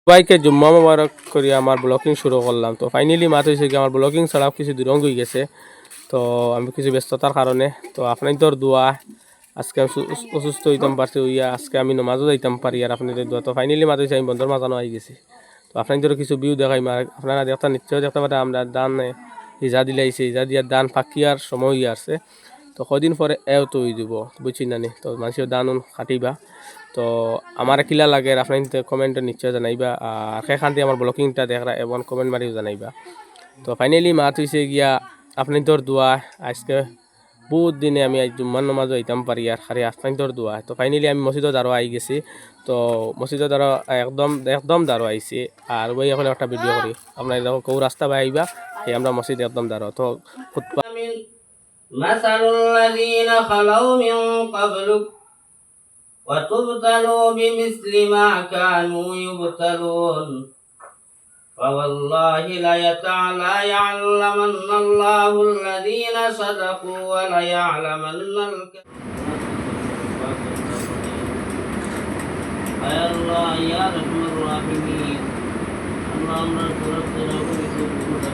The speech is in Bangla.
সবাইকে জুম্মা মোবারক করি আমার ব্লগিং শুরু করলাম। তো ফাইনালি মাত হয়েছে কি আমার ব্লগিং ছাড়াও কিছু দূরং হয়ে গেছে। তো আমি কিছু ব্যস্ততার কারণে তো আপনাদের দোয়া আজকে আমি অসুস্থ হইতাম পারছি হইয়া আজকে আমি নমাজও যাইতাম পারি আর আপনাদের দোয়া। তো ফাইনালি মাত হয়েছে আমি বন্ধর মাঝানো হয়ে গেছি। তো আপনাদেরও কিছু ভিউ দেখাই আপনারা দেখতে নিশ্চয় দেখতে পারে আমরা দান ইজা দিলাইছে ইজা দিয়ার দান ফাঁকিয়ার সময় হয়ে আসছে। তো কদিন পরে এও তো হয়ে যাব বুঝছি নানি। তো মানুষের দান খাটিবা। তো আমার কিলা লাগে আপনার কমেন্টে নিশ্চয় জানাইবা আর সেখান দিয়ে আমার ব্লগিংটা দেখরা এবং কমেন্ট মারিও জানাইবা। তো ফাইনালি মাত হয়েছে গিয়া আপনাদের দোয়া আজকে বহুত দিনে আমি আজ জুম্মার নামাজও আইতাম পারি আর খালি আপনাদের দোয়া। তো ফাইনালি আমি মসজিদত আরও আই গেছি। তো মসজিদত আরও একদম একদম দাঁড়ো আইছি আর ওই এখন একটা ভিডিও করি আপনার দেখো কেউ রাস্তা বাই আইবা এই আমরা মসজিদ একদম দাঁড়ো তো مثل الذين خلوا من قبلك وتبتلوا بمثل ما كانوا يبتلون فوالله ليعلمن الله الذين صدقوا وليعلمن يا الله يا رحم الراحمين اللهم اغفر لنا ولذنوبنا